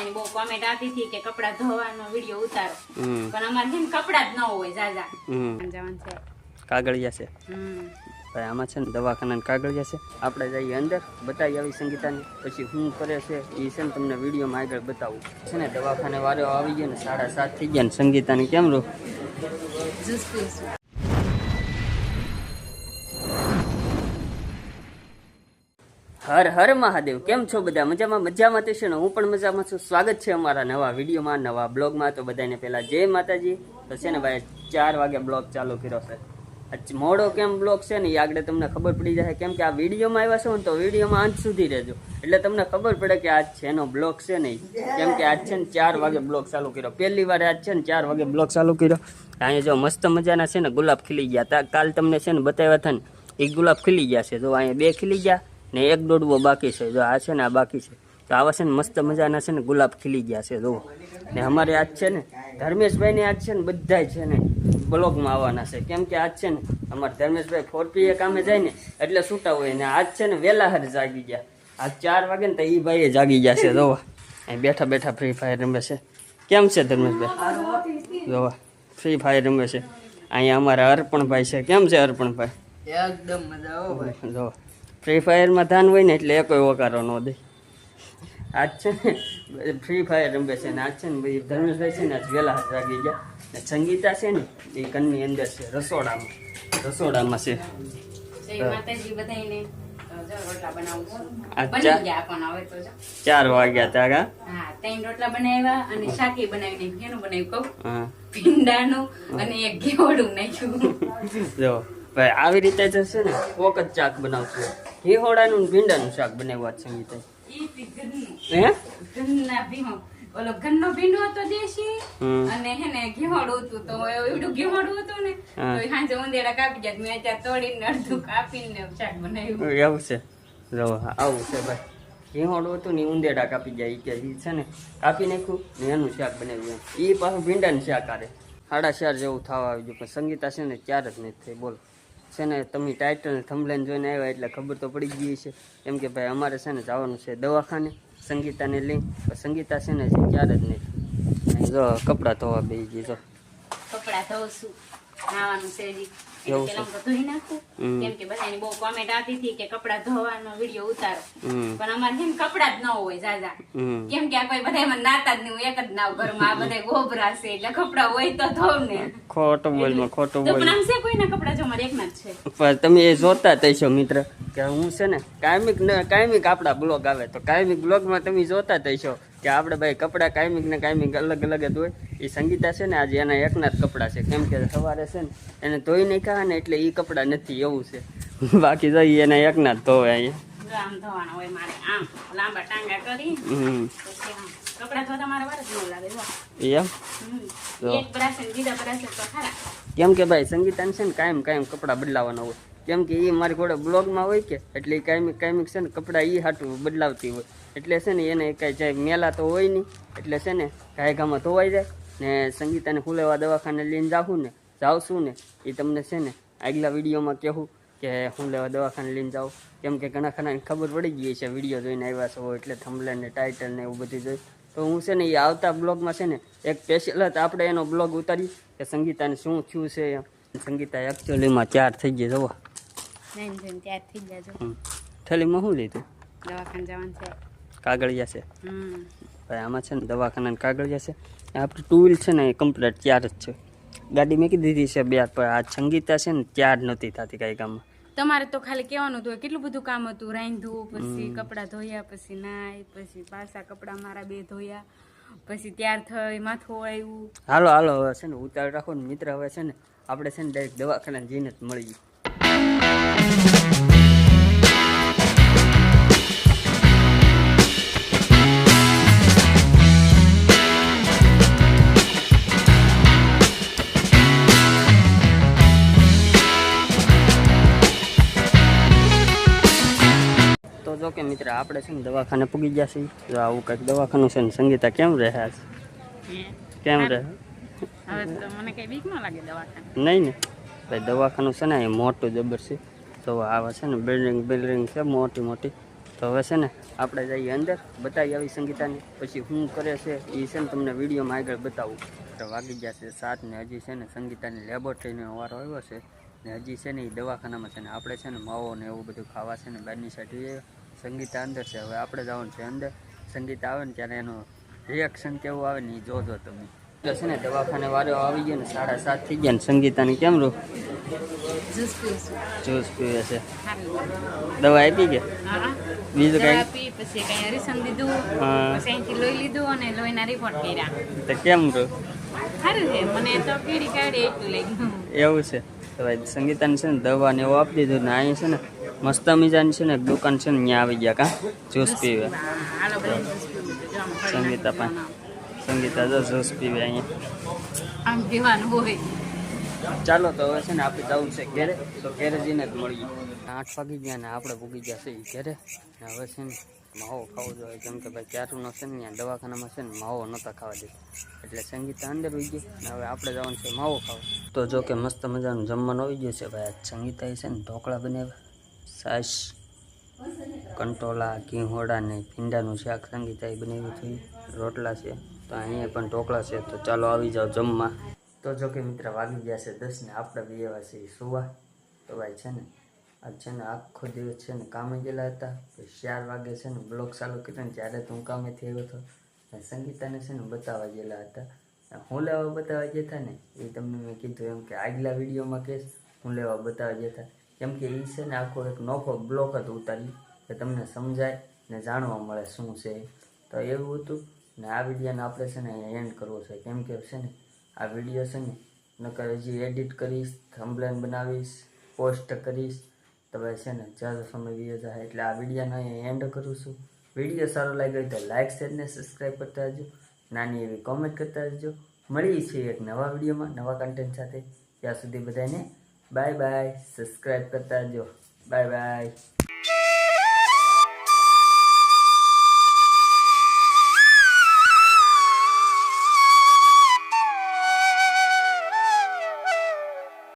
બધાની બહુ કોમેન્ટ આવતી હતી કે કપડા ધોવાનો વિડિયો ઉતારો પણ અમારે જેમ કપડા જ ન હોય જાજા જવાન છે કાગળિયા છે ભાઈ આમાં છે ને દવાખાના કાગળિયા છે આપણે જઈએ અંદર બતાવી આવી સંગીતાને પછી શું કરે છે એ છે ને તમને વિડીયોમાં આગળ બતાવું છે ને દવાખાને વારો આવી ગયો ને 7:30 થઈ ગયા ને સંગીતાને કેમ રહો હર હર મહાદેવ કેમ છો બધા મજામાં તો છે ને હું પણ મજામાં છું સ્વાગત છે અમારા નવા વિડીયોમાં નવા બ્લોગમાં તો બધાને પહેલા જય માતાજી તો છે ને ભાઈ 4 વાગે બ્લોગ ચાલુ કર્યો છે મોડો કેમ બ્લોગ છે ને એ આગળ તમને ખબર પડી જાય કેમ કે આ વિડીયોમાં આવ્યા છો ને તો વિડીયોમાં અંત સુધી રહેજો એટલે તમને ખબર પડે કે આજ છે એનો બ્લોગ છે નહીં કેમ કે આજ છે ને 4 વાગે બ્લોગ ચાલુ કર્યો પહેલી વાર આજ છે ને 4 વાગે બ્લોગ ચાલુ કર્યો અહીંયા જો મસ્ત મજાના છે ને ગુલાબ ખીલી ગયા કાલ તમને છે ને બતાવ્યા હતા ને એક ગુલાબ ખીલી ગયા છે જો અહીંયા 2 ખીલી ગયા ને 1 દોડવો બાકી છે જો આ છે ને આ બાકી છે તો આવા છે ને મસ્ત મજાના છે ને ગુલાબ ખીલી ગયા છે જો ને અમારે આજ છે ને ધર્મેશભાઈને આજ છે ને બધાય છે ને બ્લોગમાં આવવાના છે કેમ કે આજ છે ને અમારે ધર્મેશભાઈ 4P કામે જાય ને એટલે છૂટા હોય ને આજ છે ને વહેલા હર જાગી ગયા આજ 4 વાગે ને તો એ ભાઈ જાગી ગયા છે જોવા અહીં બેઠા બેઠા ફ્રી ફાયર રમે છે કેમ છે ધર્મેશભાઈ જોવા ફ્રી ફાયર રમે છે અહીંયા અમારા અર્પણભાઈ છે કેમ છે અર્પણભાઈ એકદમ મજા આવો ભાઈ જોવા ફ્રી ફાયરમાં ધાન હોય ને એટલે કોઈ ઓકારો ન દે આજ છે ને ફ્રી ફાયર રમે છે ને આજ છે ને ભાઈ ધર્મેશભાઈ છે ને આજ વહેલા હાથ જાગી ગયા ને સંગીતા છે ને એ ઘરની અંદર છે રસોડામાં છે જય માતાજી બધાને જો રોટલા બનાવું છું આ બની ગયા પણ હવે તો જો 4 વાગ્યા તારા હા 3 રોટલા બનાવ્યા અને શાકી બનાવીને કેનું બનાવ્યું કહું હા ભીંડાનું અને એક ઘેવડું નાખ્યું જો ભાઈ આવી રીતે જ છે ને કોક જ શાક બનાવશું ઘીહોડાનું ભીંડાનું શાક બનાવ્યું સંગીતા હે ઘરના ભીમો ઓલો ઘરનો ભીંડો હતો દેશી અને હે ને ઘીહોડું હતું તો એવડું ઘીહોડું હતું ને તો સાંજે ઉંદેડા કાપી જાય મેં ત્યાં તોડીને અડધું કાપીને શાક બનાવ્યું એવું છે જો આવું છે ભાઈ ઘીહોડું હતું ને ઉંદેડા કાપી જાય કે ઈ છે ને કાપી નાખ્યું ને એનું શાક બનાવ્યું એ પાછું ભીંડાનું શાક આરે 4:30 જેવું થવા આવી ગયું પણ સંગીતા છે ને 4 જ નથી થઈ બોલો છે ને તમે ટાઇટલ થંબલેન જોઈને આવ્યા એટલે ખબર તો પડી ગઈ છે કેમ કે ભાઈ અમારે છે ને જવાનું છે દવાખાને સંગીતાને લઈ સંગીતા છે ને 4 જ નહીં જો કપડાં ધોવા બેસી ગઈ જો કપડાં ધોઉં છું નાવાનું છે હજી પેલા હું ધોઈ નાખું કેમ કે બધાની બહુ કોમેન્ટ આવતી હતી કે કપડા ધોવાનો વિડીયો ઉતારો પણ અમારે જેમ કપડા જ ન હોય જાજા કેમ કે આ કોઈ બધા એમાં નાતા જ નહીં હું એક જ નાવ ઘરમાં આ બધા ગોબરા છે એટલે કપડા હોય તો ધોવ ને ખોટું બોલ પણ આમ છે કોઈના કપડા જો મારે એકના જ છે પણ તમે એ જોતા થઈશો મિત્ર કે હું છે ને કાયમિક આપણા બ્લોગ આવે તો કાયમિક બ્લોગમાં તમે જોતા થઈશો કે આપણે ભાઈ કપડા કાયમિક અલગ અલગ જ હોય એ સંગીતા છે ને આજે એના એકના જ કપડાં છે કેમ કે સવારે છે ને એને ધોઈ નાખ્યા ને એટલે એ કપડાં નથી એવું છે બાકી જઈએ એના એકના જ ધોવે અહીંયા આમ ધોવાના હોય મારે આમ લાંબા ટાંગા કરી પછી આમ કપડા ધોતા મારા વાર જ ન લાગે એમ એક બ્રશ ને બીજા બ્રશ તો ખરા કેમ કે ભાઈ સંગીતાને છે ને કાયમ કપડાં બદલાવાના હોય કેમ કે એ મારી જોડે બ્લોગમાં હોય કે એટલે એ કાયમિક છે ને કપડાં એ હાટું બદલાવતી હોય એટલે છે ને એને કાંઈ જાય મેલા તો હોય નહીં એટલે છે ને ગાયગામાં ધોવાઈ જાય ને સંગીતાને ફુલેવા દવાખાને લઈને જાવશું ને એ તમને છે ને આગલા વિડીયોમાં કહેવું કે હું લેવા દવાખાને લઈને જાઉં કેમ કે ઘણા ખરાને ખબર પડી ગઈ છે વિડીયો જોઈને આવ્યા છો એટલે થંબલેન ને ટાઇટલ ને એવું બધું જોઈ તો હું છે ને એ આવતા બ્લોગમાં છે ને એક સ્પેશિયલ જ આપણે એનો બ્લોગ ઉતારી કે સંગીતાને શું થયું છે સંગીતા એકચ્યુઅલીમાં 4 થઈ ગઈ જોવા નહીં ત્યાર થઈ ગયા જો થેલીમાં શું લીધું દવાખાને જવાનું છે કાગળિયા છે ભાઈ આમાં છે ને દવાખાના કાગળિયા છે આપણે 2 વ્હીલ છે ને એ કમ્પ્લીટ 4 જ છે ગાડી મેકી દીધી છે 2 પર આ સંગીતા છે ને 4 નથી થતી કાંઈ કામમાં તમારે તો ખાલી કહેવાનું હતું કેટલું બધું કામ હતું રાંધવું પછી કપડાં ધોયા પછી નાઈ પછી પાછા કપડાં મારા 2 ધોયા પછી ત્યાર થઈ માથું આવ્યું હાલો હવે છે ને ઉતાર રાખો ને મિત્ર હવે છે ને આપણે છે ને ડાયરેક્ટ દવાખાના જઈને જ મળી તો જો કે મિત્ર આપણે છે ને દવાખાને પૂગી ગયા છીએ જો આવું કંઈક દવાખાનું છે ને સંગીતા કેમ રહે કેમ રહે હવે તો મને કઈ બીક ન લાગે દવાખાને નહીં ને ભાઈ દવાખાનું છે ને એ મોટું જબર છે તો આવા છે ને બિલ્ડિંગ છે મોટી તો હવે છે ને આપણે જઈએ અંદર, બતાવી આવી સંગીતાને, પછી શું કરે છે એ છે ને તમને વિડીયોમાં આગળ બતાવું. તો વાગી ગયા છે 7 ને હજી છે ને સંગીતાની લેબોરેટરીનો વારો આવ્યો છે ને હજી છે ને એ દવાખાનામાં છે ને આપણે છે ને માવો ને એવું બધું ખાવા છે ને બહારની સાઈડ સંગીતા અંદર છે. હવે આપણે જવાનું છે અંદર. સંગીતા આવે ને ત્યારે એનું રિએક્શન કેવું આવે ને એ જોજો તમે. એટલે છે ને દવાખાને વારો આવી ગયો ને 7:30 થઈ ગયા ને સંગીતાને કેમ રહું જ્યુસ પીવે છે. દવા આપી કે બીજું કઈ પછી કઈ હરીસન દીધું, પછી અહીંથી લોહી લીધું અને લોહીના રિપોર્ટ કર્યા. તો કેમ રહું સારું છે, મને તો પીડી કાઢી એટલું લાગ્યું. એવું છે. તો ભાઈ સંગીતાને છે ને દવા ને એવું આપી દીધું ને અહીં છે ને મસ્ત મજાની છે ને એક દુકાન છે ને ત્યાં આવી ગયા કા જ્યુસ પીવે. હાલો બધા જ્યુસ પીવું તો જો આમ ફરી સંગીતા નાખવાનું. સંગીતા જો જ્યુસ પીવે અહીંયા. આમ પીવાનું હોય. ચાલો તો હવે છે ને આપણે જવું છે ઘેરે, તો ઘેરે જઈને જ મળીએ. 8 વાગી ગયા ને આપણે પૂગી ગયા છે એ ઘેરે. ને હવે છે ને માવો ખાવો જોઈએ, કેમ કે ભાઈ ક્યારનો છે ને ત્યાં દવાખાનામાં છે ને માવો નહોતા ખાવા દેતા, એટલે સંગીતા અંદર હોઈ ગઈ ને હવે આપણે જવાનું છે માવો ખાવા. તો જો કે મસ્ત મજાનું જમવાનું આવી ગયું છે ભાઈ. આજ સંગીતાએ છે ને ઢોકળા બનાવ્યા, છાશ, કંટોલા, ઘીહોડા ને ભીંડાનું શાક સંગીતાએ બનાવ્યું છે, રોટલા છે, તો અહીંયા પણ ઢોકળા છે. તો ચાલો આવી જાઓ જમવા. તો જો કે મિત્ર વાગી ગયા છે 10 ને આપણે બે એવા છે સુવા. તો ભાઈ છે ને આજ છે ને આખો દિવસ છે ને કામે ગયેલા હતા. પછી 4 વાગે છે ને બ્લોગ ચાલુ કર્યો ને ત્યારે તો હું કામેથી આવ્યો હતો. સંગીતાને છે ને બતાવવા ગયેલા હતા. હું લેવા બતાવવા ગયા હતા ને એ તમને મેં કીધું એમ કે આગલા વિડીયોમાં કહીશ હું લેવા બતાવવા ગયા હતા, કેમ કે એ છે ને આખો એક નોખો બ્લોક હતો ઉતાર્યું કે તમને સમજાય ને જાણવા મળે શું છે. તો એવું હતું ને આ વિડીયોને આપણે છે ને એન્ડ કરવો છે, કેમ કે છે ને આ વિડીયો છે ને નકર હજી એડિટ કરીશ, થંબનેલ બનાવીશ, પોસ્ટ કરીશ, તો ભાઈ છે ને જ્યાદા સમય વીયો જાય, એટલે આ વિડીયોને અહીંયા એન્ડ કરું છું. વિડીયો સારો લાગ્યો તો લાઇક, શેર ને સબસ્ક્રાઈબ કરતા રહેજો, નાની એવી કોમેન્ટ કરતા રહેજો. મળીએ છીએ એક નવા વિડીયોમાં નવા કન્ટેન્ટ સાથે. ત્યાં સુધી બધાને બાય બાય, સબસ્ક્રાઈબ કરતા રહેજો. Bye bye.